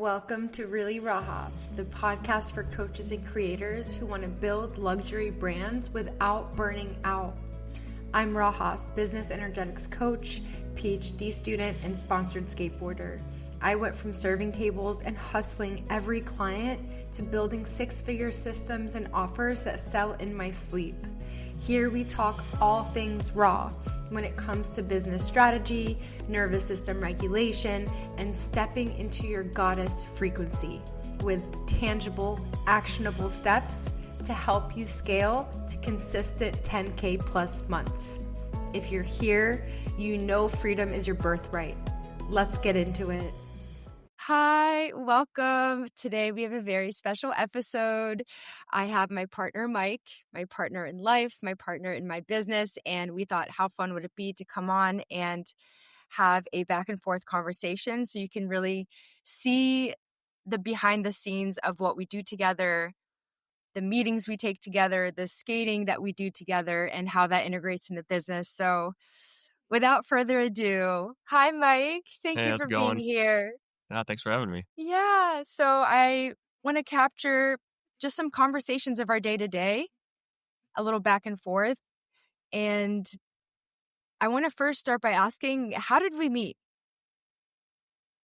Welcome to Really Raha, the podcast for coaches and creators who want to build luxury brands without burning out. I'm Raha, business energetics coach, PhD student, and sponsored skateboarder. I went from serving tables and hustling every client to building six-figure systems and offers that sell in my sleep. Here we talk all things raw when it comes to business strategy, nervous system regulation, and stepping into your goddess frequency with tangible, actionable steps to help you scale to consistent 10K plus months. If you're here, you know freedom is your birthright. Let's get into it. Hi, welcome. Today we have a very special episode. I have my partner, Mike, my partner in life, my partner in my business, and we thought how fun would it be to come on and have a back and forth conversation so you can really see the behind the scenes of what we do together, the meetings we take together, the skating that we do together, and how that integrates in the business. So without further ado, hi, Mike. Thank you for being here. Thanks for having me. Yeah. So I want to capture just some conversations of our day to day, a little back and forth. And I want to first start by asking, how did we meet?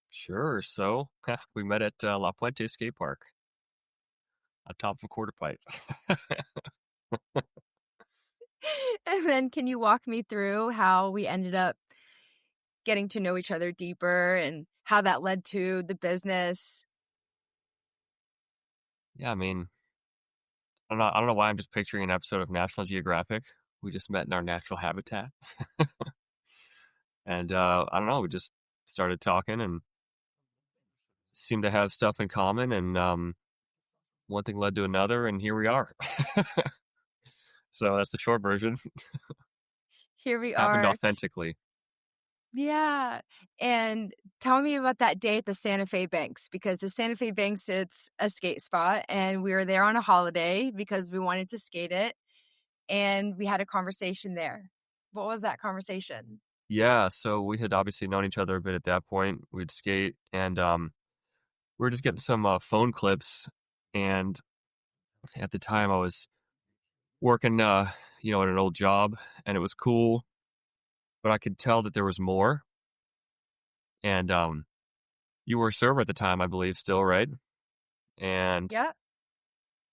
Sure. So we met at La Puente skatepark on top of a quarter pipe. And then can you walk me through how we ended up getting to know each other deeper and how that led to the business? Yeah, I mean, I don't know why I'm just picturing an episode of National Geographic. We just met in our natural habitat. And I don't know, we just started talking and seemed to have stuff in common, and one thing led to another, and here we are. So that's the short version. Here we Happened are. authentically. Yeah. And tell me about that day at the Santa Fe Banks, because the Santa Fe Banks, it's a skate spot, and we were there on a holiday because we wanted to skate it, and we had a conversation there. What was that conversation? Yeah, so we had obviously known each other a bit at that point. We'd skate, and we were just getting some phone clips, and at the time I was working, at an old job, and it was cool, but I could tell that there was more. And you were a server at the time, I believe, still, right? And Yeah.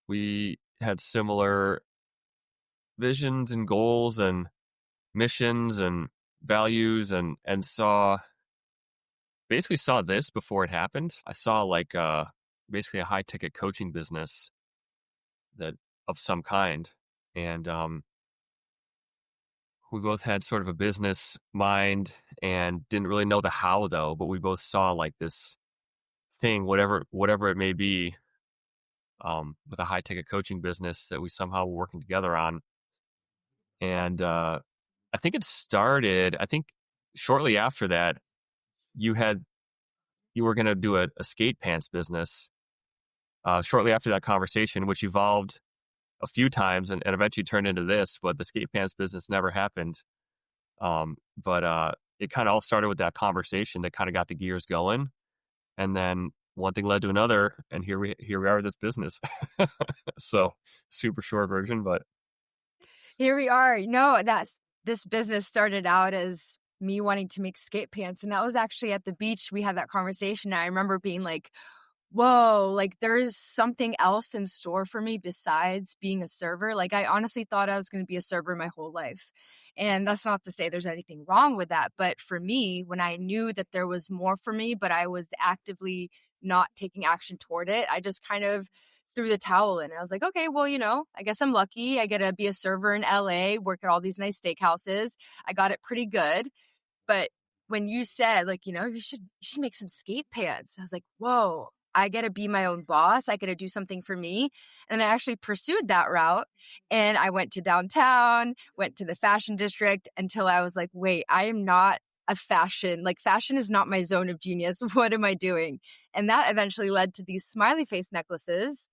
we had similar visions and goals and missions and values, and basically saw this before it happened. I saw basically a high ticket coaching business that of some kind. And we both had sort of a business mind and didn't really know the how, though, but we both saw like this thing, whatever it may be, with a high ticket coaching business that we somehow were working together on. And I think shortly after that, you were going to do a skate pants business shortly after that conversation, which evolved a few times and eventually turned into this, but the skate pants business never happened. But it kind of all started with that conversation that kind of got the gears going. And then one thing led to another, and here we are with this business. So super short version, but Here we are. No, this business started out as me wanting to make skate pants. And that was actually at the beach. We had that conversation. And I remember being like, whoa, like there's something else in store for me besides being a server. Like I honestly thought I was going to be a server my whole life. And that's not to say there's anything wrong with that. But for me, when I knew that there was more for me, but I was actively not taking action toward it, I just kind of threw the towel in. I was like, okay, well, I guess I'm lucky. I get to be a server in LA, work at all these nice steakhouses. I got it pretty good. But when you said you should make some skate pants, I was like, whoa, I get to be my own boss. I get to do something for me. And I actually pursued that route. And I went to downtown, went to the fashion district until I was like, wait, I am not a fashion is not my zone of genius. What am I doing? And that eventually led to these smiley face necklaces.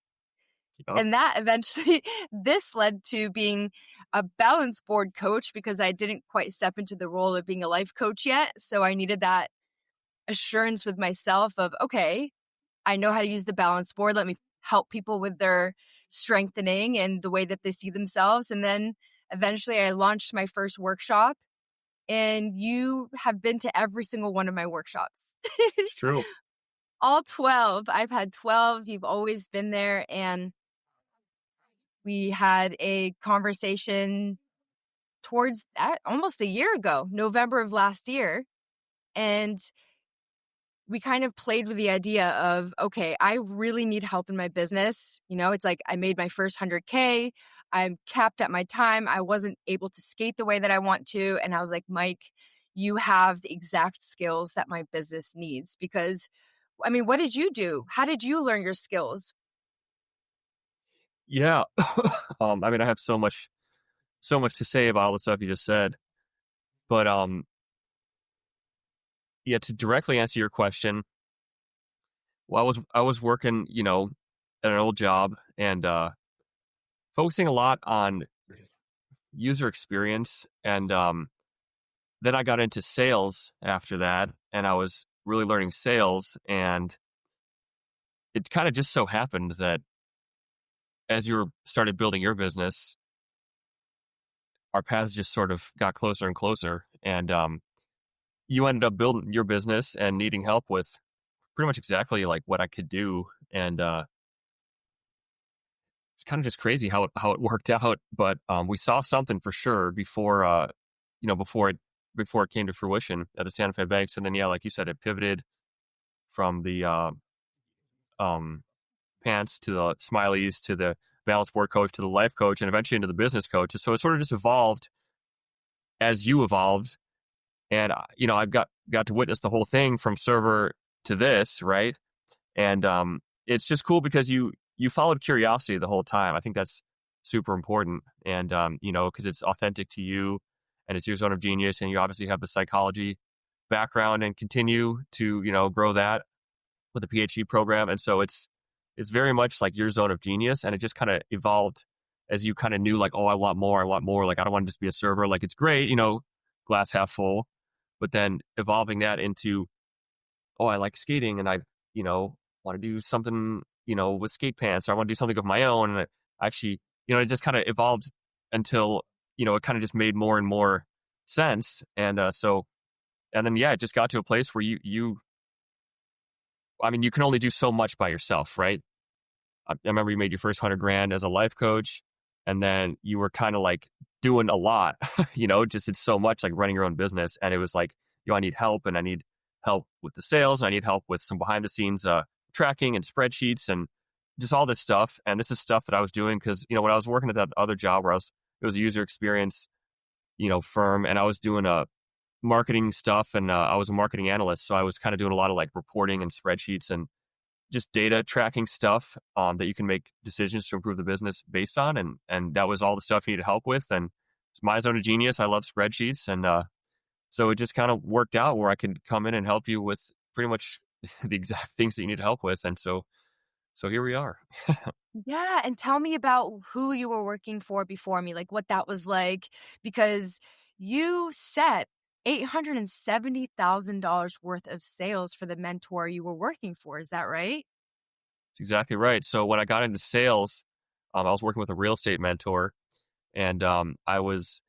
Yep. And that eventually, this led to being a balance board coach because I didn't quite step into the role of being a life coach yet. So I needed that assurance with myself of, okay, I know how to use the balance board. Let me help people with their strengthening and the way that they see themselves. And then eventually I launched my first workshop, and you have been to every single one of my workshops. It's true. All 12. I've had 12. You've always been there. And we had a conversation towards that almost a year ago, November of last year. And we kind of played with the idea of, okay, I really need help in my business. It's like I made my first 100K. I'm capped at my time. I wasn't able to skate the way that I want to. And I was like, Mike, you have the exact skills that my business needs. Because, what did you do? How did you learn your skills? Yeah. I have so much to say about all the stuff you just said. But yeah, to directly answer your question, well, I was working, at an old job and focusing a lot on user experience. And then I got into sales after that, and I was really learning sales. And it kind of just so happened that as you started building your business, our paths just sort of got closer and closer. And you ended up building your business and needing help with pretty much exactly like what I could do. And it's kind of just crazy how it worked out. But we saw something for sure before before it came to fruition at the Santa Fe Banks. And then, yeah, like you said, it pivoted from the pants to the smileys to the balance board coach to the life coach and eventually into the business coach. So it sort of just evolved as you evolved. And, I've got to witness the whole thing from server to this, right? And it's just cool because you followed curiosity the whole time. I think that's super important. And, because it's authentic to you and it's your zone of genius, and you obviously have the psychology background and continue to, grow that with the PhD program. And so it's very much like your zone of genius, and it just kind of evolved as you kind of knew like, oh, I want more. Like, I don't want to just be a server. Like, it's great, glass half full, but then evolving that into, oh, I like skating and I, want to do something, with skate pants, or I want to do something of my own. And I actually, it just kind of evolved until, it kind of just made more and more sense. And and then, yeah, it just got to a place where you can only do so much by yourself, right? I remember you made your first $100,000 as a life coach, and then you were kind of like doing a lot, just it's so much like running your own business. And it was like, I need help, and I need help with the sales. And I need help with some behind the scenes tracking and spreadsheets and just all this stuff. And this is stuff that I was doing because, when I was working at that other job where it was a user experience, firm, and I was doing marketing stuff, and I was a marketing analyst. So I was kind of doing a lot of like reporting and spreadsheets and just data tracking stuff that you can make decisions to improve the business based on. And that was all the stuff you needed help with. And it's my zone of genius. I love spreadsheets. And so it just kind of worked out where I could come in and help you with pretty much the exact things that you need help with. And so here we are. Yeah. And tell me about who you were working for before me, like what that was like, because you set $870,000 worth of sales for the mentor you were working for. Is that right? That's exactly right. So when I got into sales, I was working with a real estate mentor, and I was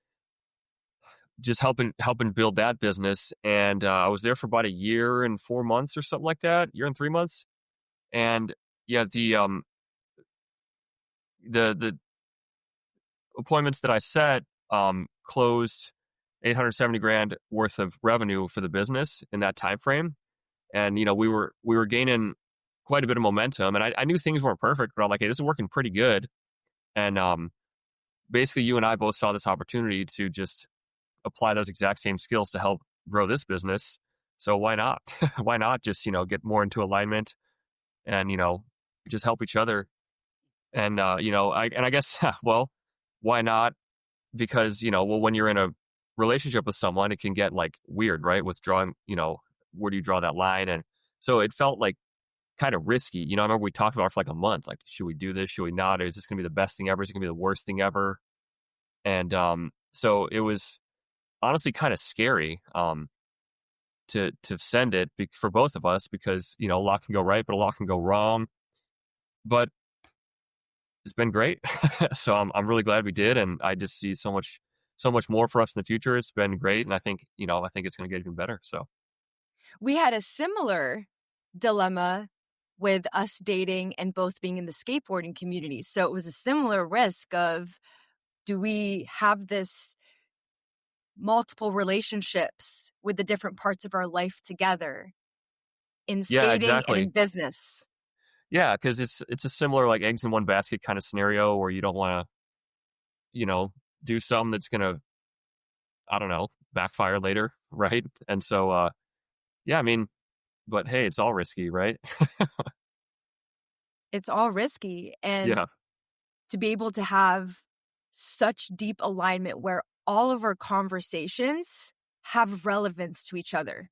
just helping build that business. And I was there for about a year and 4 months or something like that, year and 3 months. And yeah, the appointments that I set closed $870,000 worth of revenue for the business in that time frame. And we were gaining quite a bit of momentum, and I knew things weren't perfect, but I'm like, hey, this is working pretty good. And basically, you and I both saw this opportunity to just apply those exact same skills to help grow this business. So why not? Why not just get more into alignment and just help each other? And I guess well, why not? Because when you're in a relationship with someone, it can get like weird, right? Withdrawing, where do you draw that line? And so it felt like kind of risky. I remember we talked about it for like a month, like, should we do this? Should we not? Is this going to be the best thing ever? Is it going to be the worst thing ever? And so it was honestly kind of scary. to send it for both of us because, a lot can go right, but a lot can go wrong. But it's been great. So I'm really glad we did. And I just see so much more for us in the future. It's been great. And I think it's going to get even better. So We had a similar dilemma with us dating and both being in the skateboarding community. So it was a similar risk of, do we have this multiple relationships with the different parts of our life together in yeah, skating and in exactly. business? Yeah, because it's a similar like eggs in one basket kind of scenario where you don't want to, do something that's going to, I don't know, backfire later, right? And so, yeah, I mean, but hey, it's all risky, right? It's all risky. And Yeah. to be able to have such deep alignment where all of our conversations have relevance to each other.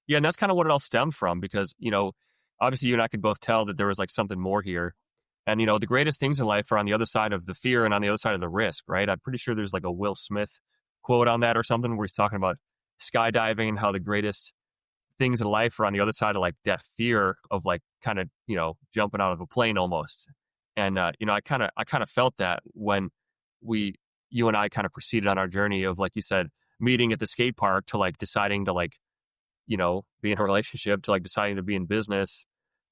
Yeah, and that's kind of what it all stemmed from because, obviously you and I could both tell that there was like something more here. And, the greatest things in life are on the other side of the fear and on the other side of the risk, right? I'm pretty sure there's like a Will Smith quote on that or something where he's talking about skydiving and how the greatest things in life are on the other side of like that fear of like kind of, jumping out of a plane almost. And, I kind of felt that when you and I kind of proceeded on our journey of, like you said, meeting at the skate park to like deciding to like, be in a relationship to like deciding to be in business.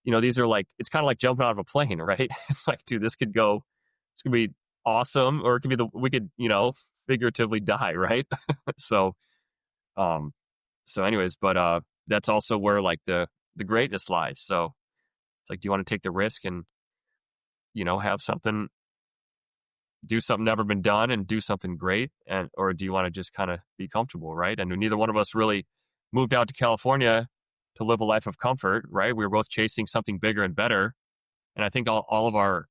These are like, it's kind of like jumping out of a plane, right? It's like, dude, it's going to be awesome, or it could be we could, figuratively die, right? So, anyways, but that's also where like the greatness lies. So it's like, do you want to take the risk and, have do something never been done and do something great, or do you want to just kind of be comfortable, right? And neither one of us really moved out to California to live a life of comfort, right? We were both chasing something bigger and better. And I think all of our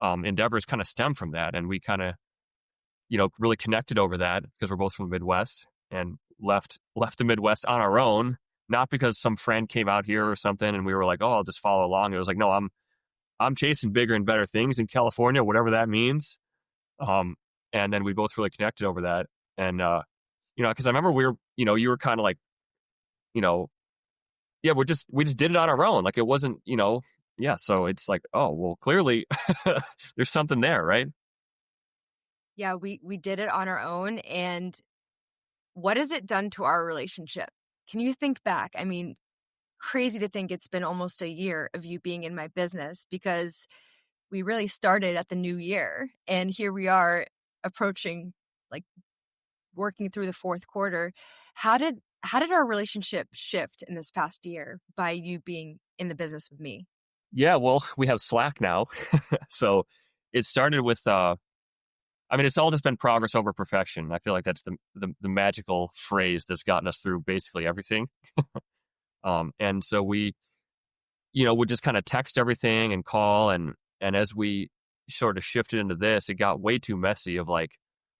endeavors kind of stem from that. And we kind of, really connected over that because we're both from the Midwest and left the Midwest on our own, not because some friend came out here or something and we were like, oh, I'll just follow along. It was like, no, I'm chasing bigger and better things in California, whatever that means. And then we both really connected over that. And, because I remember you were kind of like, yeah, we just did it on our own. Like it wasn't, yeah. So it's like, oh, well, clearly there's something there, right? Yeah, we did it on our own. And what has it done to our relationship? Can you think back? I mean, crazy to think it's been almost a year of you being in my business, because we really started at the new year. And here we are approaching, like, working through the fourth quarter. How did our relationship shift in this past year by you being in the business with me? Yeah, well, we have Slack now. So it started with, it's all just been progress over perfection. I feel like that's the magical phrase that's gotten us through basically everything. And so we, would just kind of text everything and call. And as we sort of shifted into this, it got way too messy of like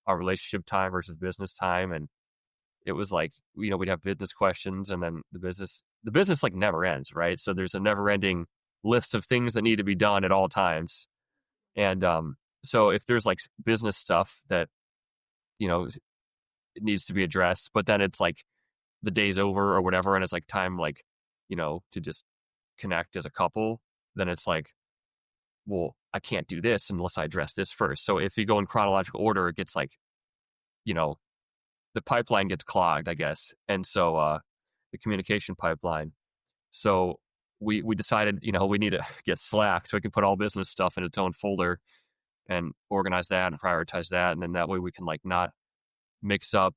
our relationship time versus business time. And it was like, we'd have business questions, and then the business like never ends, right? So there's a never ending list of things that need to be done at all times. And so if there's like business stuff that, it needs to be addressed, but then it's like the day's over or whatever, and it's like time, like, to just connect as a couple, then it's like, well, I can't do this unless I address this first. So if you go in chronological order, it gets like, the pipeline gets clogged, I guess. And so the communication pipeline. So we decided, we need to get Slack so we can put all business stuff in its own folder and organize that and prioritize that. And then that way we can like not mix up,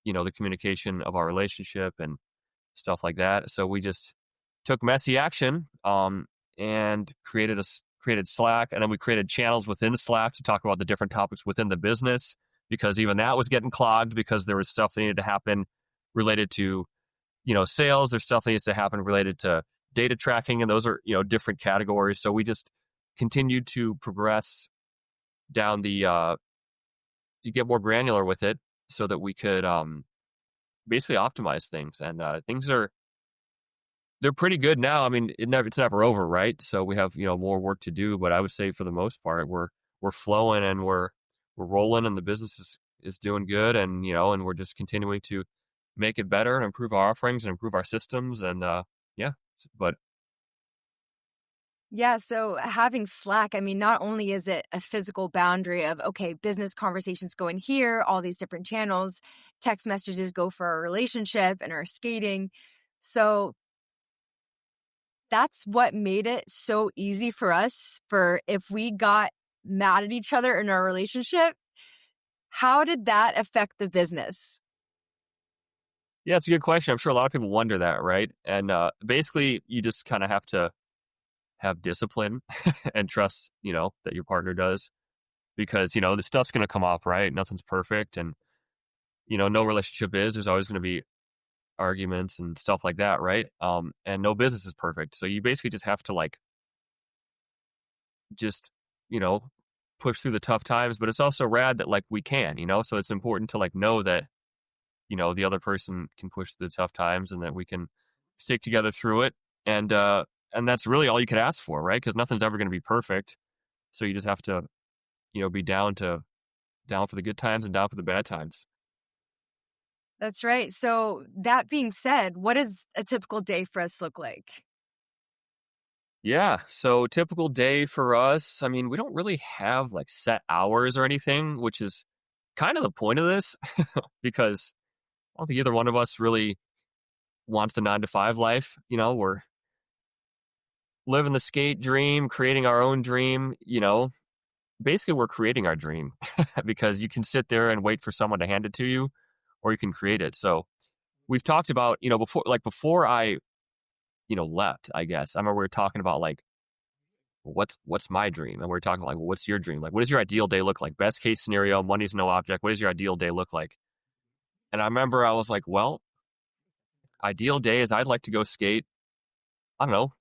the communication of our relationship and stuff like that. So we just took messy action and created Slack. And then we created channels within Slack to talk about the different topics within the business, because even that was getting clogged because there was stuff that needed to happen related to, sales. There's stuff that needs to happen related to data tracking, and those are, different categories. So we just continued to progress down you get more granular with it so that we could basically optimize things. And they're pretty good now. I mean, it's never over, right? So we have, more work to do, but I would say for the most part, we're flowing and we're rolling, and the business is doing good. And, and we're just continuing to make it better and improve our offerings and improve our systems. And yeah, but Yeah, so having Slack, I mean, not only is it a physical boundary of, okay, business conversations go in here, all these different channels, text messages go for our relationship and our skating. So that's what made it so easy for us for if we got mad at each other in our relationship, how did that affect the business? yeah, it's a good question. I'm sure a lot of people wonder that, right? And basically, you just kind of have to have discipline and trust, that your partner does, because the stuff's going to come up, right? Nothing's perfect, and no relationship is. There's always going to be arguments and stuff like that, right? And no business is perfect, so you basically just have to just you know push through the tough times. But it's also rad that we can, so it's important to know that the other person can push through the tough times and that we can stick together through it. And that's really all you could ask for, right? Because nothing's ever going to be perfect, so you just have to be down for the good times and down for the bad times. That's right. So that being said, what does a typical day for us look like? Yeah, so typical day for us, I mean, we don't really have set hours or anything, which is kind of the point of this because I don't think either one of us really wants the 9 to 5 life. We're living the skate dream, creating our own dream. Basically we're creating our dream because you can sit there and wait for someone to hand it to you, or you can create it. So we've talked about, before I, left, I guess. I remember we were talking about what's my dream? And we are talking well, what's your dream? What does your ideal day look like? Best case scenario, money's no object. What does your ideal day look like? And I remember I was like, well, ideal day is I'd like to go skate, I don't know,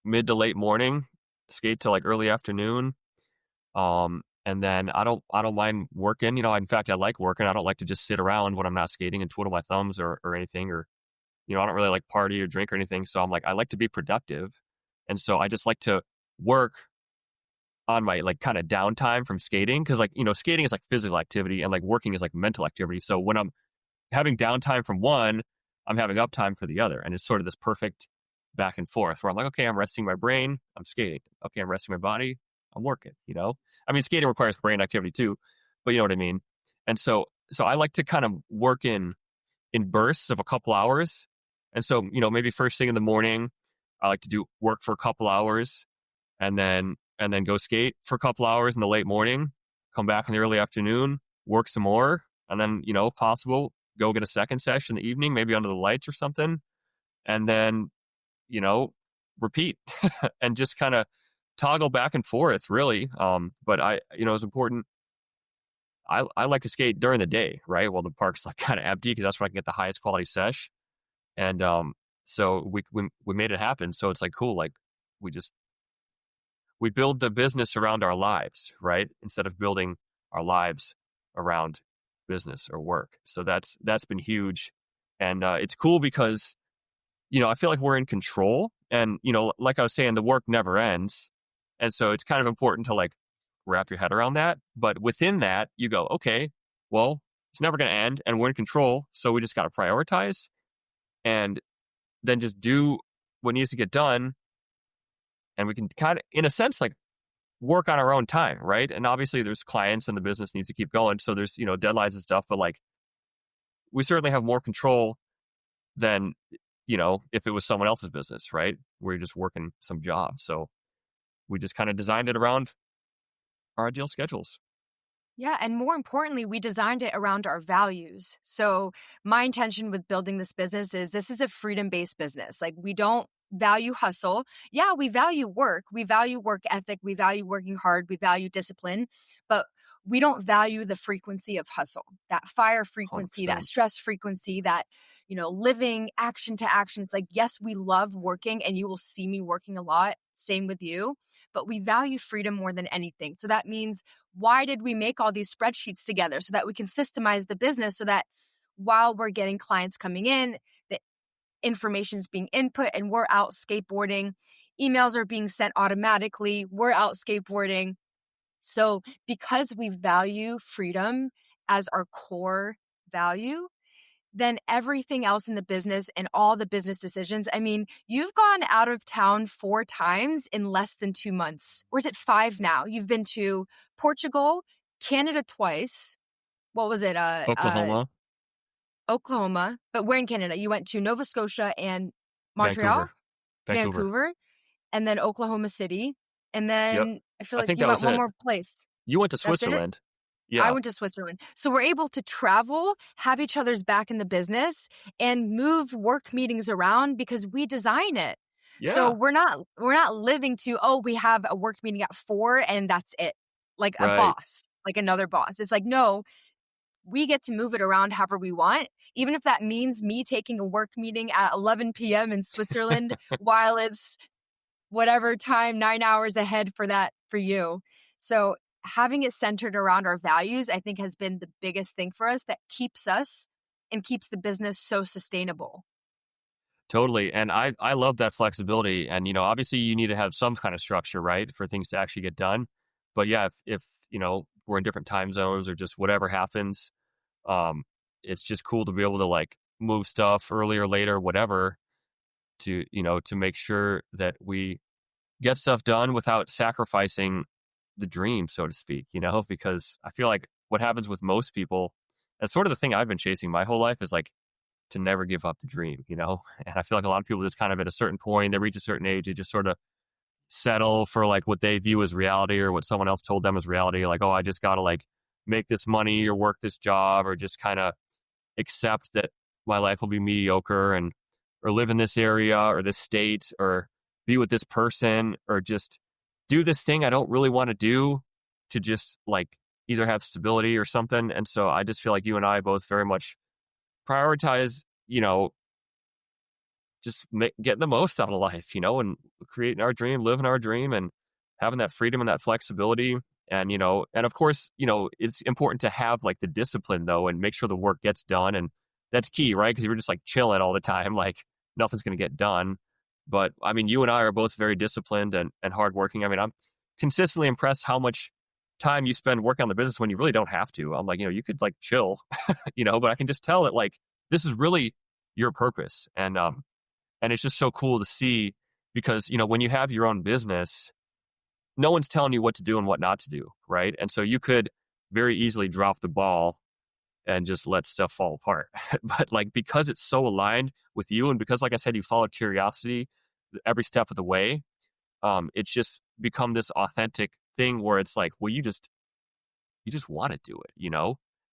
mid to late morning, skate to early afternoon. And then I don't mind working. In fact, I like working. I don't like to just sit around when I'm not skating and twiddle my thumbs or anything, or I don't really like party or drink or anything. So I'm I like to be productive. And so I just like to work on my kind of downtime from skating, because skating is physical activity and working is mental activity. So when I'm having downtime from one, I'm having uptime for the other, and it's sort of this perfect back and forth where I'm okay, I'm resting my brain, I'm skating. Okay, I'm resting my body, I'm working. I mean, skating requires brain activity too, but you know what I mean. And so I like to kind of work in bursts of a couple hours. And so maybe first thing in the morning, I like to do work for a couple hours, and then go skate for a couple hours in the late morning, come back in the early afternoon, work some more, and then if possible, go get a second session in the evening, maybe under the lights or something, and then repeat and just kind of toggle back and forth, really. But it's important. I like to skate during the day, right? Well, the park's kind of empty, because that's where I can get the highest quality sesh. And so we made it happen. So it's cool. We build the business around our lives, right? Instead of building our lives around business or work. So that's been huge. And it's cool because, I feel like we're in control, and, like I was saying, the work never ends. And so it's kind of important to wrap your head around that. But within that, you go, okay, well, it's never going to end and we're in control. So we just got to prioritize and then just do what needs to get done. And we can kind of, in a sense, work on our own time, right? And obviously there's clients and the business needs to keep going. So there's, deadlines and stuff, but we certainly have more control than, if it was someone else's business, right? Where you're just working some job. So we just kind of designed it around our ideal schedules. Yeah, and more importantly, we designed it around our values. So my intention with building this business is this is a freedom-based business. We don't value hustle. Yeah, we value work. We value work ethic. We value working hard. We value discipline. But we don't value the frequency of hustle, that fire frequency, 100%. that stress frequency, that, living action to action. It's yes, we love working, and you will see me working a lot. Same with you. But we value freedom more than anything. So that means, why did we make all these spreadsheets together? So that we can systemize the business, so that while we're getting clients coming in, the information's being input and we're out skateboarding. Emails are being sent automatically. We're out skateboarding. So because we value freedom as our core value, then everything else in the business and all the business decisions. I mean, you've gone out of town 4 times in less than 2 months. Or is it 5 now? You've been to Portugal, Canada twice. What was it? Oklahoma, Oklahoma. But where in Canada? You went to Nova Scotia and Montreal, Vancouver. Vancouver, and then Oklahoma City. And Yep. then I feel I like think you that went was one it. more place. You went to That's it? Switzerland. I Yeah. went to Switzerland. So we're able to travel, have each other's back in the business, and move work meetings around because we design it. So Yeah. we're not living to, oh, we have a work meeting at 4 and that's it. Like a Right. boss, like another boss. It's like, no, we get to move it around however we want, even if that means me taking a work meeting at 11 p.m. in Switzerland while it's whatever time, 9 hours ahead for you. So having it centered around our values, I think has been the biggest thing for us that keeps us and keeps the business so sustainable. Totally. And I love that flexibility. And, obviously you need to have some kind of structure, right, for things to actually get done. But yeah, if we're in different time zones or just whatever happens, it's just cool to be able to like move stuff earlier, later, whatever, to make sure that we get stuff done without sacrificing the dream, so to speak, because I feel like what happens with most people, and sort of the thing I've been chasing my whole life, is like to never give up the dream, and I feel like a lot of people just kind of at a certain point, they reach a certain age, they just sort of settle for like what they view as reality or what someone else told them as reality. Like, oh, I just got to like make this money or work this job or just kind of accept that my life will be mediocre or live in this area or this state or be with this person or just do this thing I don't really want to do to just like either have stability or something. And so I just feel like you and I both very much prioritize, just getting the most out of life, and creating our dream, living our dream, and having that freedom and that flexibility. And, and of course, it's important to have like the discipline though, and make sure the work gets done. And that's key, right? Because if you're just like chilling all the time, like nothing's going to get done. But I mean, you and I are both very disciplined and hardworking. I mean, I'm consistently impressed how much time you spend working on the business when you really don't have to. I'm like, you could like chill, but I can just tell that like, this is really your purpose. And it's just so cool to see because, when you have your own business, no one's telling you what to do and what not to do, right? And so you could very easily drop the ball and just let stuff fall apart. But like, because it's so aligned with you and because, like I said, you followed curiosity every step of the way, it's just become this authentic thing where it's like, well, you just want to do it,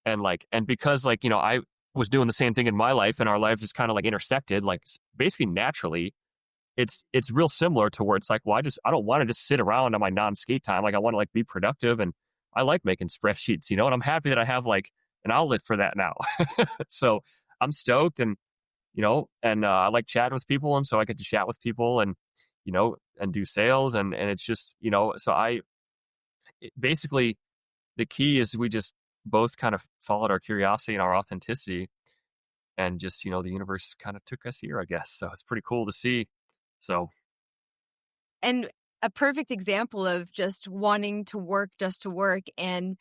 and because like, I was doing the same thing in my life and our life just kind of like intersected, like basically naturally, it's real similar to where it's like, well, I don't want to just sit around on my non-skate time. Like I want to like be productive and I like making spreadsheets, and I'm happy that I have like an outlet for that now. So I'm stoked and I like chatting with people. And so I get to chat with people and, and do sales. And it's just, so basically the key is we just both kind of followed our curiosity and our authenticity and just, the universe kind of took us here, I guess. So it's pretty cool to see. So. And a perfect example of just wanting to work just to work and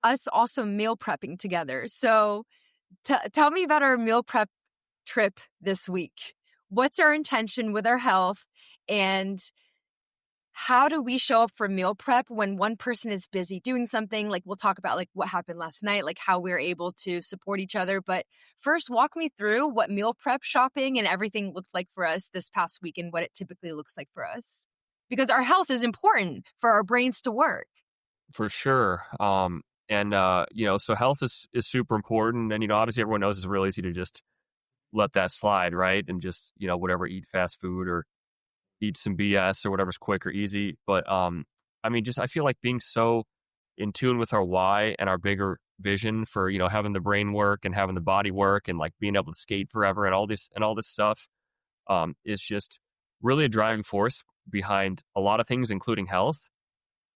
us also meal prepping together. So tell me about our meal prep trip this week. What's our intention with our health and how do we show up for meal prep when one person is busy doing something? Like we'll talk about like what happened last night, like how we're able to support each other. But first, walk me through what meal prep shopping and everything looked like for us this past week and what it typically looks like for us. Because our health is important for our brains to work. For sure. So health is super important. And, obviously everyone knows it's real easy to just let that slide, right? And just, whatever, eat fast food or eat some BS or whatever's quick or easy. But I feel like being so in tune with our why and our bigger vision for, having the brain work and having the body work and like being able to skate forever and all this stuff is just really a driving force behind a lot of things, including health.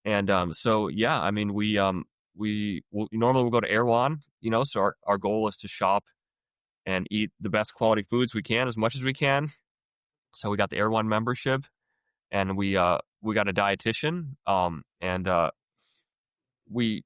And we normally will go to Erewhon, so our goal is to shop and eat the best quality foods we can as much as we can. So we got the Erewhon membership and we got a dietitian. We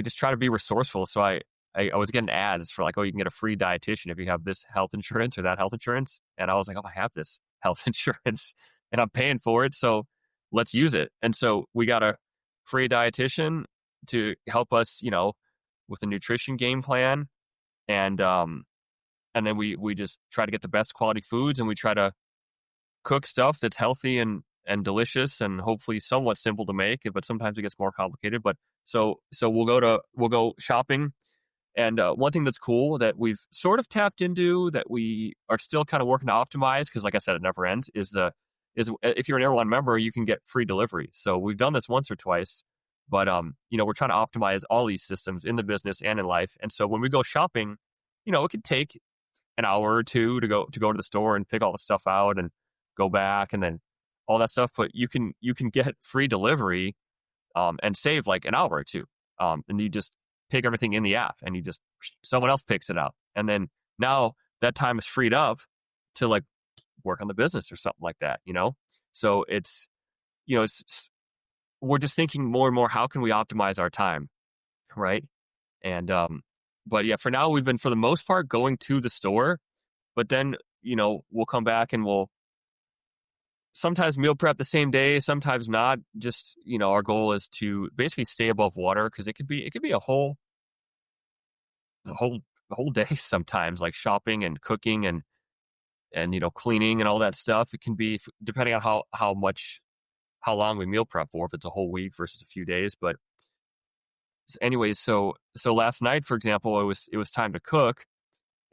just try to be resourceful. So I I was getting ads for like, oh, you can get a free dietitian if you have this health insurance or that health insurance. And I was like, oh, I have this health insurance and I'm paying for it. So let's use it. And so we got a free dietitian to help us, with a nutrition game plan. And then we just try to get the best quality foods, and we try to cook stuff that's healthy and delicious and hopefully somewhat simple to make, but sometimes it gets more complicated. But so we'll go shopping. And one thing that's cool that we've sort of tapped into that we are still kind of working to optimize, because like I said, it never ends, is if you're an Airline member, you can get free delivery. So we've done this once or twice, but we're trying to optimize all these systems in the business and in life. And so when we go shopping, it could take an hour or two to go to the store and pick all the stuff out and go back and then all that stuff. But you can get free delivery and save like an hour or two. And you just take everything in the app and someone else picks it out. And then now that time is freed up to like work on the business or something like that, So it's we're just thinking more and more, how can we optimize our time? Right. And, but yeah, for now, we've been, for the most part, going to the store, but then, we'll come back and we'll sometimes meal prep the same day, sometimes not. Just, our goal is to basically stay above water, because it could be a whole day sometimes, like shopping and cooking and cleaning and all that stuff. It can be, depending on how long we meal prep for, if it's a whole week versus a few days. But anyways, so last night, for example, it was time to cook.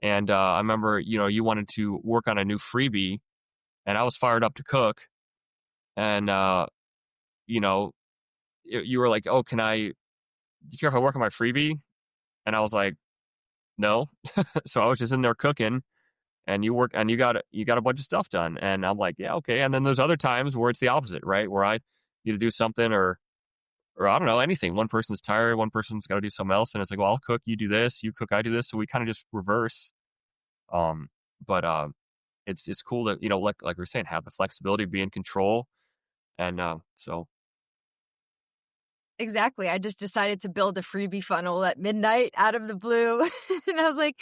And I remember, you wanted to work on a new freebie, and I was fired up to cook. And, you were like, oh, do you care if I work on my freebie? And I was like, no. So I was just in there cooking, and you got a bunch of stuff done. And I'm like, yeah, okay. And then there's other times where it's the opposite, right? Where I need to do something or I don't know, anything. One person's tired, one person's got to do something else. And it's like, well, I'll cook, you do this, you cook, I do this. So we kind of just reverse. But it's cool that, like we were saying, have the flexibility, be in control. And so. Exactly. I just decided to build a freebie funnel at midnight out of the blue. And I was like,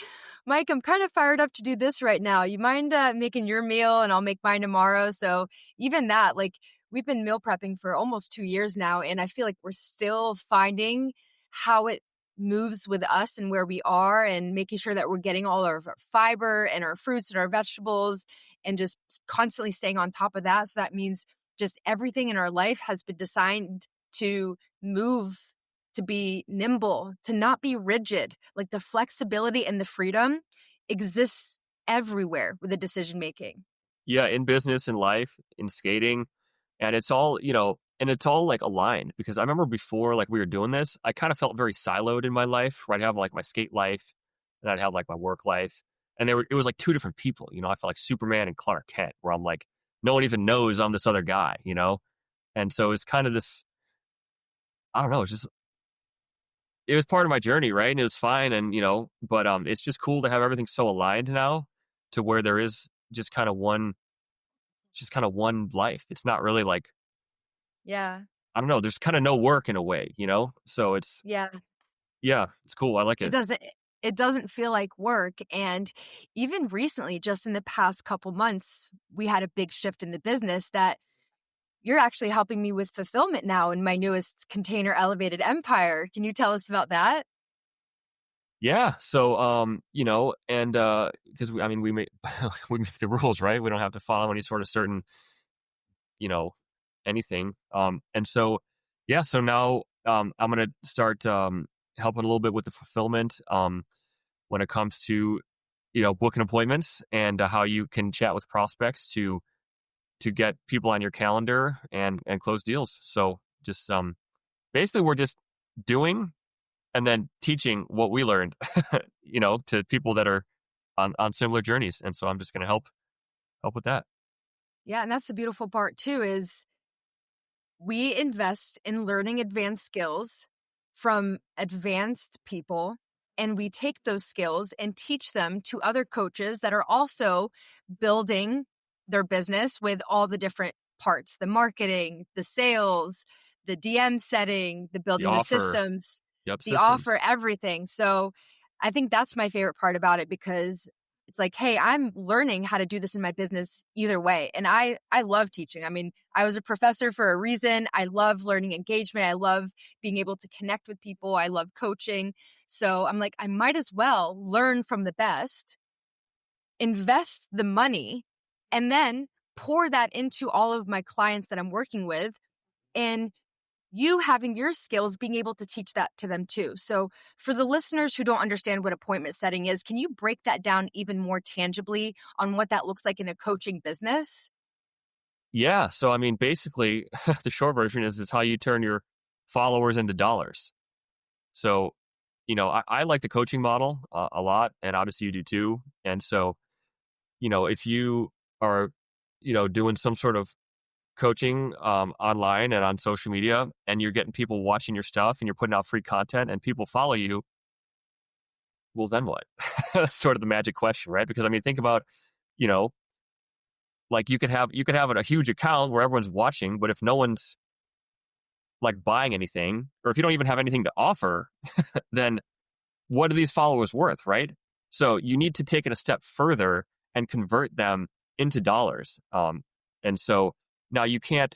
Mike, I'm kind of fired up to do this right now. You mind making your meal and I'll make mine tomorrow? So even that, like, we've been meal prepping for almost 2 years now. And I feel like we're still finding how it moves with us and where we are, and making sure that we're getting all of our fiber and our fruits and our vegetables, and just constantly staying on top of that. So that means just everything in our life has been designed to move, to be nimble, to not be rigid. Like, the flexibility and the freedom exists everywhere with the decision making. Yeah, in business, in life, in skating. And it's all, and it's all like aligned, because I remember before, like, we were doing this, I kind of felt very siloed in my life, right? I'd have like my skate life, and I'd have like my work life. And it was like two different people, I felt like Superman and Clark Kent, where I'm like, no one even knows I'm this other guy, And so it's kind of this, I don't know, it was part of my journey, right? And it was fine. And, but it's just cool to have everything so aligned now, to where there is just kind of one life. It's not really like, Yeah. I don't know, there's kind of no work in a way, So it's, Yeah. it's cool. I like it. It doesn't feel like work. And even recently, just in the past couple months, we had a big shift in the business that you're actually helping me with fulfillment now in my newest container elevated empire. Can you tell us about that? Yeah. So, and because we make we make the rules, right? We don't have to follow any sort of certain, anything. And so, yeah. So now, I'm gonna start helping a little bit with the fulfillment. When it comes to, booking appointments, and how you can chat with prospects to get people on your calendar and close deals. So just basically, we're just doing and then teaching what we learned, to people that are on similar journeys. And so I'm just going to help with that. Yeah. And that's the beautiful part too, is we invest in learning advanced skills from advanced people, and we take those skills and teach them to other coaches that are also building their business with all the different parts, the marketing, the sales, the DM setting, the building the systems, Yep, the systems. offer, everything. So I think that's my favorite part about it, because it's like, hey, I'm learning how to do this in my business either way. And I love teaching. I mean, I was a professor for a reason. I love learning engagement. I love being able to connect with people. I love coaching. So I'm like, I might as well learn from the best, invest the money, and then pour that into all of my clients that I'm working with. And you having your skills, being able to teach that to them too. So for the listeners who don't understand what appointment setting is, can you break that down even more tangibly on what that looks like in a coaching business? Yeah. So, I mean, basically, the short version is how you turn your followers into dollars. So, I like the coaching model a lot, and obviously you do too. And so, if you are, doing some sort of coaching online and on social media, and you're getting people watching your stuff and you're putting out free content and people follow you, well, then what? That's sort of the magic question, right? Because I mean, think about, you know, like you could have a huge account where everyone's watching, but if no one's like buying anything, or if you don't even have anything to offer, then what are these followers worth, right? So you need to take it a step further and convert them into dollars. And so now you can't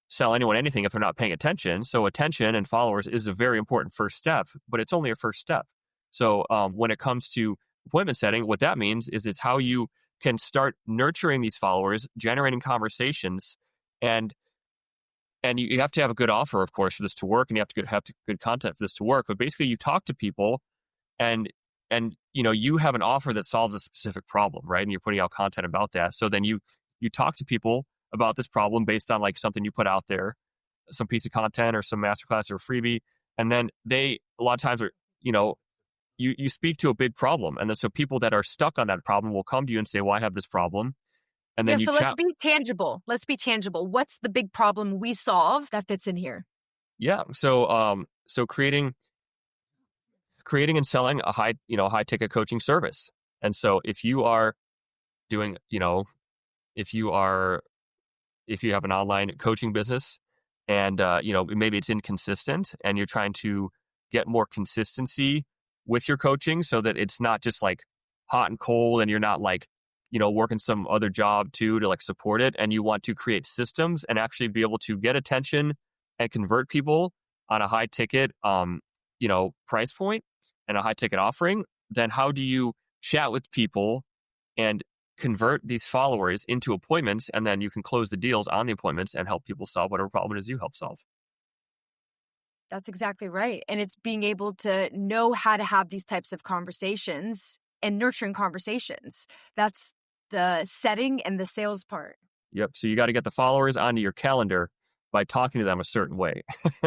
sell anyone anything if they're not paying attention. So attention and followers is a very important first step, but it's only a first step. So when it comes to appointment setting, what that means is it's how you can start nurturing these followers, generating conversations, and you have to have a good offer, of course, for this to work, and you have to have good content for this to work. But basically, you talk to people, and you have an offer that solves a specific problem, right? And you're putting out content about that. So then you talk to people about this problem based on like something you put out there, some piece of content or some masterclass or freebie, and then they a lot of times are you speak to a big problem, and then so people that are stuck on that problem will come to you and say, "Well, I have this problem." And then so let's be tangible. Let's be tangible. What's the big problem we solve that fits in here? Yeah. So creating and selling a high ticket coaching service. And so if you are doing, if you have an online coaching business and maybe it's inconsistent and you're trying to get more consistency with your coaching so that it's not just like hot and cold and you're not like working some other job too to like support it, and you want to create systems and actually be able to get attention and convert people on a high ticket price point and a high ticket offering, then how do you chat with people and convert these followers into appointments, and then you can close the deals on the appointments and help people solve whatever problem it is you help solve. That's exactly right. And it's being able to know how to have these types of conversations and nurturing conversations. That's the setting and the sales part. Yep. So you got to get the followers onto your calendar by talking to them a certain way.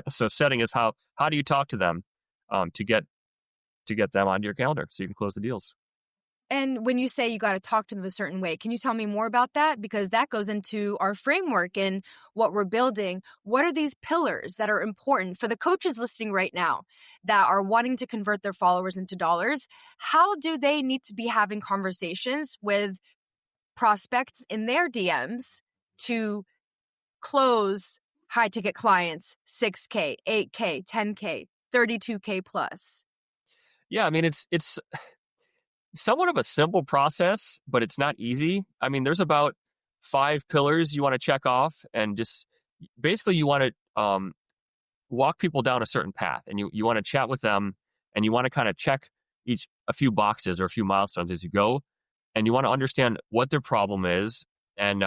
So setting is how do you talk to them to get them onto your calendar so you can close the deals. And when you say you got to talk to them a certain way, can you tell me more about that? Because that goes into our framework and what we're building. What are these pillars that are important for the coaches listening right now that are wanting to convert their followers into dollars? How do they need to be having conversations with prospects in their DMs to close high ticket clients, 6K, 8K, 10K, 32K plus? Yeah, I mean, it's somewhat of a simple process, but it's not easy. I mean, there's about 5 pillars you want to check off, and just basically you want to walk people down a certain path, and you want to chat with them, and you want to kind of check a few boxes or a few milestones as you go, and you want to understand what their problem is, and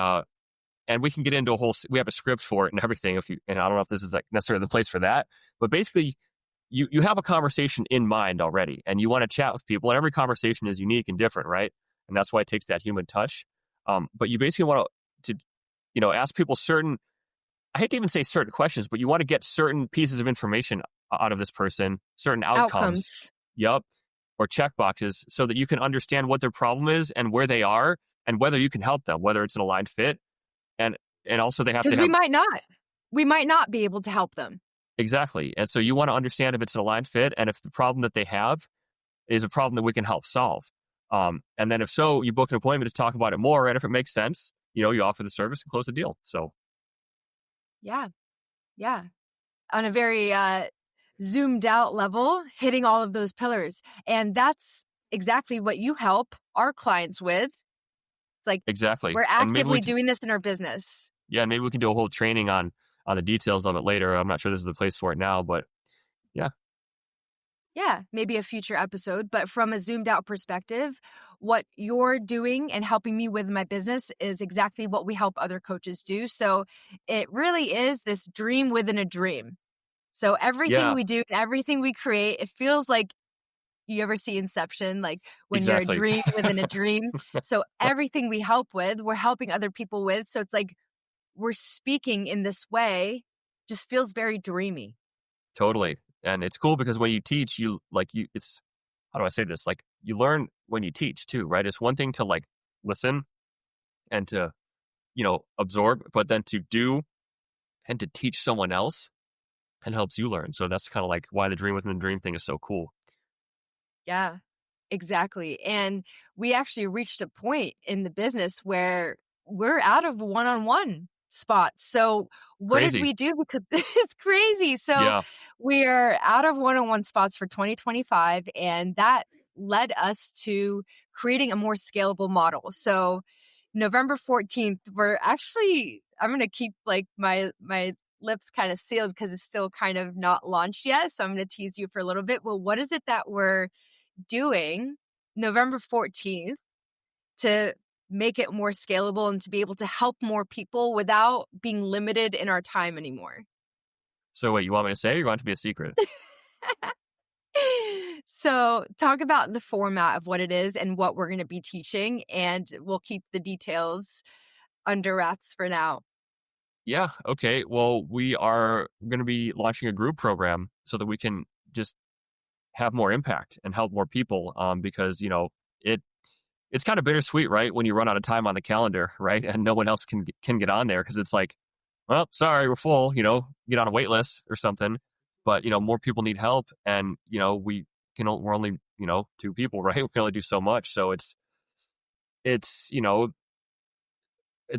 we can get into we have a script for it and everything. And I don't know if this is like necessarily the place for that, but basically you have a conversation in mind already, and you want to chat with people, and every conversation is unique and different, right? And that's why it takes that human touch. But you basically want to ask people I hate to even say certain questions, but you want to get certain pieces of information out of this person, certain outcomes. Yep. Or check boxes, so that you can understand what their problem is and where they are and whether you can help them, whether it's an aligned fit. And also they have to have... Because we might not be able to help them. Exactly. And so you want to understand if it's an aligned fit and if the problem that they have is a problem that we can help solve. And then if so, you book an appointment to talk about it more. And if it makes sense, you offer the service and close the deal. So. Yeah. On a very zoomed out level, hitting all of those pillars. And that's exactly what you help our clients with. It's like, Exactly. we're And maybe actively doing this in our business. maybe we can do a whole training on the details of it later. I'm not sure this is the place for it now, but yeah. Yeah, maybe a future episode. But from a zoomed out perspective, what you're doing and helping me with my business is exactly what we help other coaches do. So it really is this dream within a dream. So everything Yeah, we do, everything we create, it feels like, you ever see Inception, like when you're a exactly. dream within a dream. So everything we help with, we're helping other people with. So it's like we're speaking in this way, just feels very dreamy. Totally. And it's cool because when you teach, it's, how do I say this? Like, you learn when you teach too, right? It's one thing to like listen and to, absorb, but then to do and to teach someone else and helps you learn. So that's kind of like why the dream within the dream thing is so cool. Yeah, exactly. And we actually reached a point in the business where we're out of one-on-one spots. So what did Crazy. we do? Because it's crazy. So Yeah. we're out of one-on-one spots for 2025, and that led us to creating a more scalable model. So November 14th, I'm going to keep like my lips kind of sealed because it's still kind of not launched yet. So I'm going to tease you for a little bit. Well, what is it that we're doing November 14th to make it more scalable and to be able to help more people without being limited in our time anymore? So wait, you want me to say or you want it to be a secret? So talk about the format of what it is and what we're going to be teaching, and we'll keep the details under wraps for now. Yeah. Okay. Well, we are going to be launching a group program so that we can just have more impact and help more people. Because it's kind of bittersweet, right? When you run out of time on the calendar, right, and no one else can get on there because it's like, well, sorry, we're full. Get on a wait list or something. But more people need help, and we're only 2 people, right? We can only do so much. So it's it's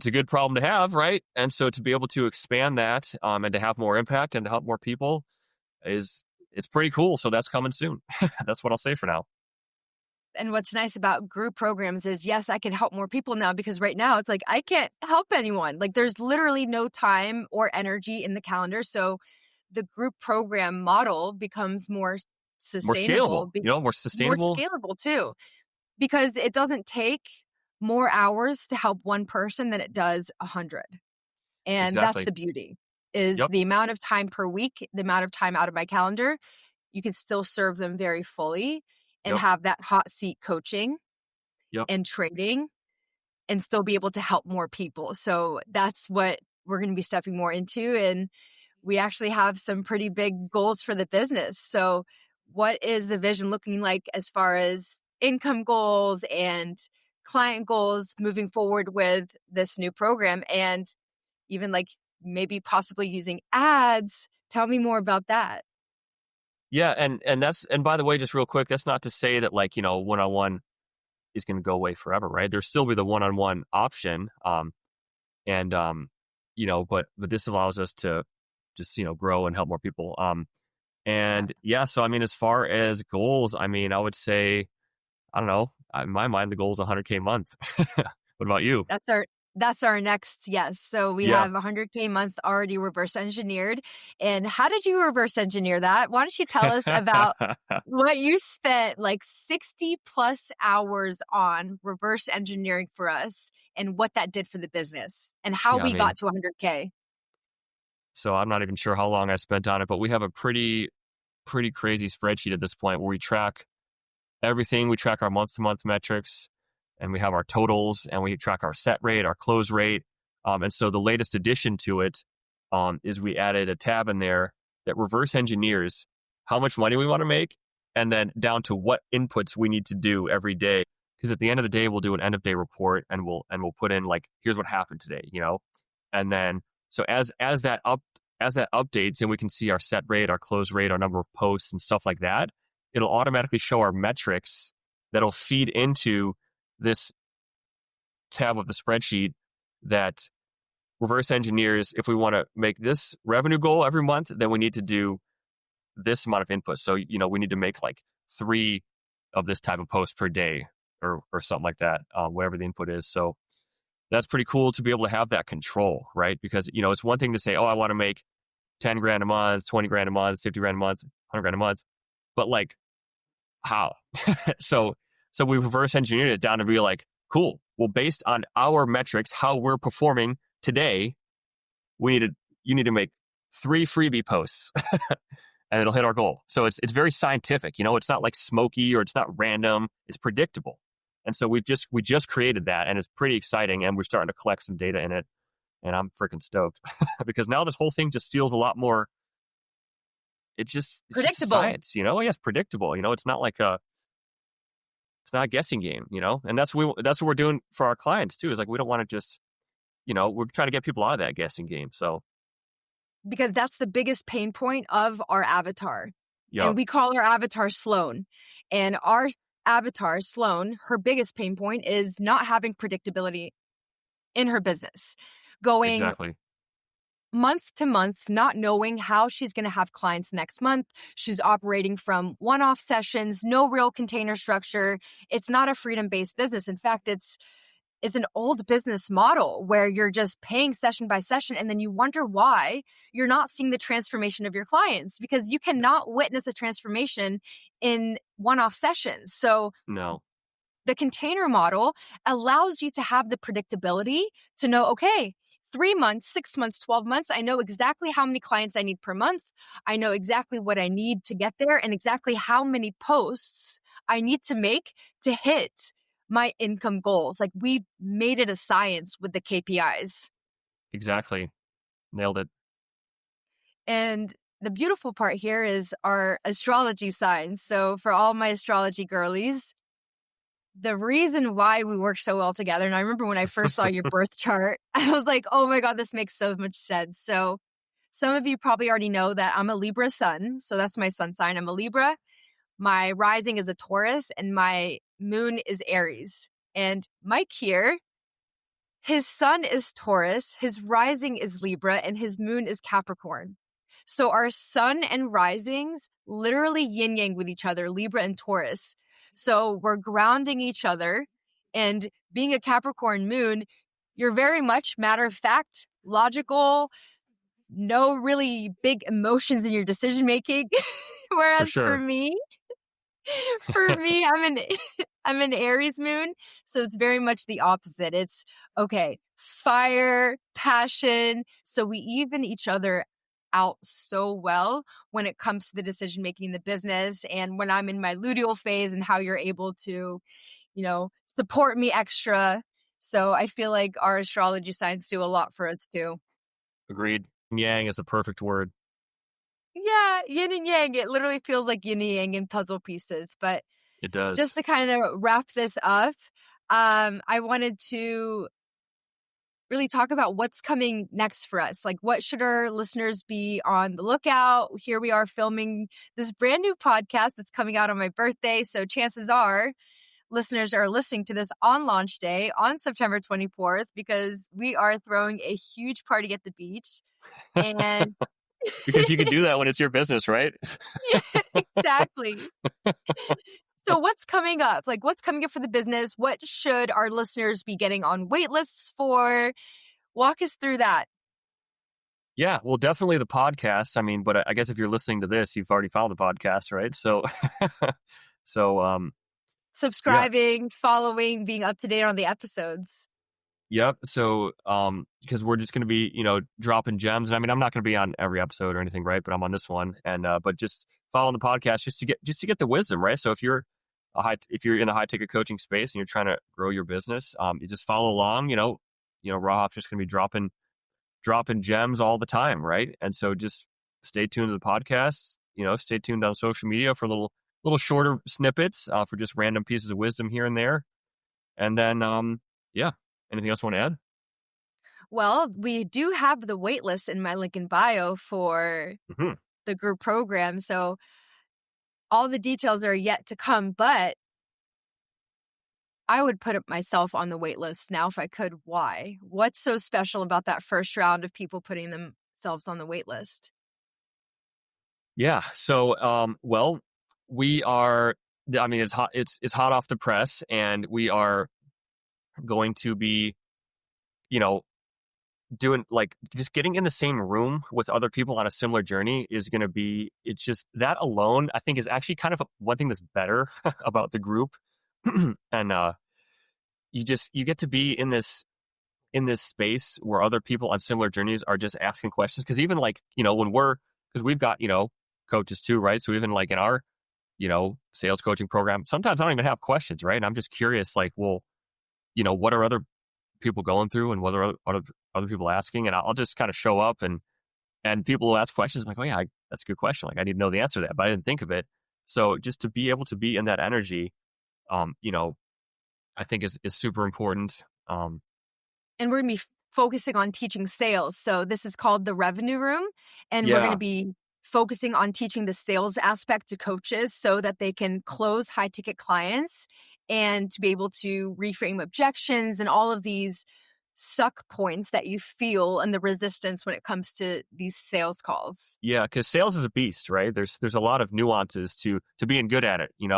a good problem to have, right? And so to be able to expand that and to have more impact and to help more people it's pretty cool. So that's coming soon. That's what I'll say for now. And what's nice about group programs is, yes, I can help more people now, because right now it's like I can't help anyone. Like there's literally no time or energy in the calendar. So the group program model becomes more sustainable, More sustainable. more scalable too, because it doesn't take more hours to help one person than it does 100. And that's Exactly. the beauty, is Yep. the amount of time per week, the amount of time out of my calendar, you can still serve them very fully and Yep. have that hot seat coaching Yep. and trading and still be able to help more people. So that's what we're going to be stepping more into. And we actually have some pretty big goals for the business. So what is the vision looking like as far as income goals and client goals moving forward with this new program, and even like maybe possibly using ads? Tell me more about that. Yeah, and by the way, just real quick, that's not to say that one-on-one is going to go away forever, right? There'll still be the one-on-one option, and but this allows us to just grow and help more people. And yeah, so I mean, as far as goals, I mean, I would say, I don't know, in my mind, the goal is 100K a month. What about you? That's our next, yes. So we Yeah. have 100K a month already reverse engineered. And how did you reverse engineer that? Why don't you tell us about what you spent like 60 plus hours on reverse engineering for us, and what that did for the business, and how Yeah, I we mean, got to 100K? so I'm not even sure how long I spent on it, but we have a pretty crazy spreadsheet at this point where we track everything. We track our month-to-month metrics, and we have our totals, and we track our set rate, our close rate. And so the latest addition to it is we added a tab in there that reverse engineers how much money we want to make, and then down to what inputs we need to do every day. Because at the end of the day, we'll do an end of day report, and we'll put in like, here's what happened today, and then so as that updates, and we can see our set rate, our close rate, our number of posts, and stuff like that, it'll automatically show our metrics that'll feed into this tab of the spreadsheet that reverse engineers. If we want to make this revenue goal every month, then we need to do this amount of input. So, we need to make like 3 of this type of post per day or something like that, whatever the input is. So that's pretty cool to be able to have that control, right? Because, it's one thing to say, oh, I want to make 10 grand a month, 20 grand a month, 50 grand a month, 100 grand a month. But like, how? So we reverse engineered it down to be like, cool. Well, based on our metrics, how we're performing today, you need to make 3 freebie posts and it'll hit our goal. So it's very scientific, it's not like smoky or it's not random, it's predictable. And so we just created that, and it's pretty exciting, and we're starting to collect some data in it, and I'm freaking stoked because now this whole thing just feels a lot more, it's just predictable. Science, yes, predictable. It's not like it's not a guessing game, and that's what we're doing for our clients too, is like, we don't want to just, we're trying to get people out of that guessing game. So, because that's the biggest pain point of our avatar. yep. And we call our avatar Sloan. And our avatar, Sloan, her biggest pain point is not having predictability in her business. Going Exactly. month to month, not knowing how she's going to have clients next month. She's operating from one-off sessions, no real container structure. It's not a freedom-based business. In fact, it's an old business model where you're just paying session by session, and then you wonder why you're not seeing the transformation of your clients, because you cannot witness a transformation in one-off sessions. So No. the container model allows you to have the predictability to know, okay, 3 months, 6 months, 12 months, I know exactly how many clients I need per month. I know exactly what I need to get there and exactly how many posts I need to make to hit my income goals. Like, we made it a science with the KPIs. Exactly. Nailed it. And the beautiful part here is our astrology signs. So for all my astrology girlies, the reason why we work so well together, and I remember when I first saw your birth chart, I was like, oh my God, this makes so much sense. So some of you probably already know that I'm a Libra sun. So that's my sun sign. I'm a Libra. My rising is a Taurus, and my moon is Aries. And Mike here, his sun is Taurus, his rising is Libra, and his moon is Capricorn. So our sun and risings literally yin yang with each other, Libra and Taurus. So we're grounding each other. And being a Capricorn moon, you're very much matter of fact, logical, no really big emotions in your decision making. Whereas sure. for me, I'm an Aries moon, so it's very much the opposite. It's okay, fire, passion. So we even each other out so well when it comes to the decision making in the business, and when I'm in my luteal phase, and how you're able to, support me extra. So I feel like our astrology signs do a lot for us too. Agreed. Yang is the perfect word. Yeah, yin and yang. It literally feels like yin and yang in puzzle pieces. But It does. just to kind of wrap this up, I wanted to really talk about what's coming next for us. Like, what should our listeners be on the lookout? Here we are filming this brand new podcast that's coming out on my birthday. So chances are listeners are listening to this on launch day on September 24th, because we are throwing a huge party at the beach. And because you can do that when it's your business, right? yeah, exactly. So what's coming up? Like, what's coming up for the business? What should our listeners be getting on wait lists for? Walk us through that. Yeah, well, definitely the podcast. I mean, but I guess if you're listening to this, you've already found the podcast, right? So, subscribing, following, being up to date on the episodes. Yep. So, because we're just going to be, dropping gems. And I mean, I'm not going to be on every episode or anything, right? But I'm on this one, and but just following the podcast just to get the wisdom, right? So if you're in the high ticket coaching space and you're trying to grow your business, you just follow along. Rahaf's just going to be dropping gems all the time, right? And so just stay tuned to the podcast. Stay tuned on social media for little shorter snippets for just random pieces of wisdom here and there. And then, yeah. Anything else you want to add? Well, we do have the wait list in my link in bio for the group program. So all the details are yet to come, but I would put myself on the wait list now if I could. Why? What's so special about that first round of people putting themselves on the wait list? Yeah. So, well, we are, I mean, it's hot, it's hot off the press, and we are going to be, you know, doing like just getting in the same room with other people on a similar journey is going to be, it's just that alone, I think is actually kind of one thing that's better about the group. And, you get to be in this space where other people on similar journeys are just asking questions. Cause even like, cause we've got, coaches too, right? So even like in our, sales coaching program, sometimes I don't even have questions, right? And I'm just curious, like, well, what are other people going through, and what are other people asking? And I'll just kind of show up, and people will ask questions. I'm like, oh yeah, that's a good question. Like I need to know the answer to that, but I didn't think of it. So just to be able to be in that energy, I think is super important. And we're going to be focusing on teaching sales. So this is called the revenue room. And we're going to be focusing on teaching the sales aspect to coaches so that they can close high ticket clients and to be able to reframe objections and all of these suck points that you feel and the resistance when it comes to these sales calls. Yeah, because sales is a beast, right? There's a lot of nuances to being good at it, And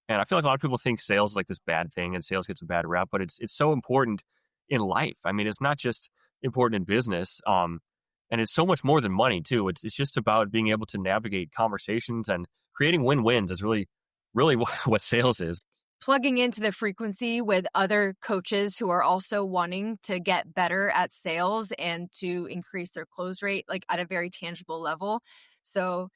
I feel like a lot of people think sales is like this bad thing, and sales gets a bad rap, but it's so important in life. I mean, it's not just important in business, and it's so much more than money too. It's just about being able to navigate conversations, and creating win-wins is really what sales is. Plugging into the frequency with other coaches who are also wanting to get better at sales and to increase their close rate, like at a very tangible level. So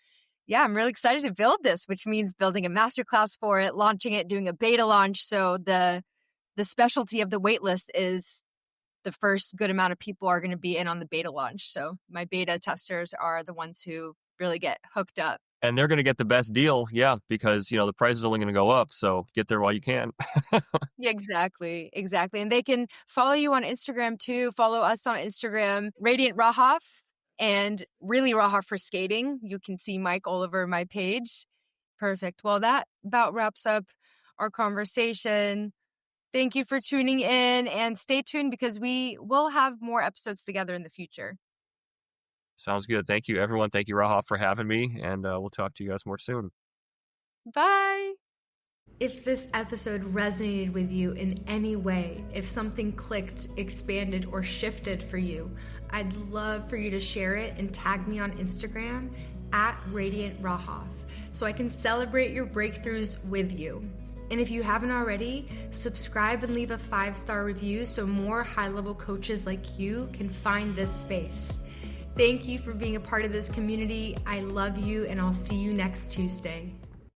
yeah, I'm really excited to build this, which means building a masterclass for it, launching it, doing a beta launch. So the specialty of the waitlist is the first good amount of people are going to be in on the beta launch. So my beta testers are the ones who really get hooked up. And they're going to get the best deal, because, the price is only going to go up. So get there while you can. Yeah, exactly. And they can follow you on Instagram too. Follow us on Instagram, Radiant Rahaf, and Really Rahaf for skating. You can see Mike all over my page. Perfect. Well, that about wraps up our conversation. Thank you for tuning in, and stay tuned because we will have more episodes together in the future. Sounds good. Thank you, everyone. Thank you, Rahaf, for having me, and we'll talk to you guys more soon. Bye. If this episode resonated with you in any way, if something clicked, expanded, or shifted for you, I'd love for you to share it and tag me on Instagram at Radiant Rahaf so I can celebrate your breakthroughs with you. And if you haven't already, subscribe and leave a 5-star review so more high-level coaches like you can find this space. Thank you for being a part of this community. I love you, and I'll see you next Tuesday.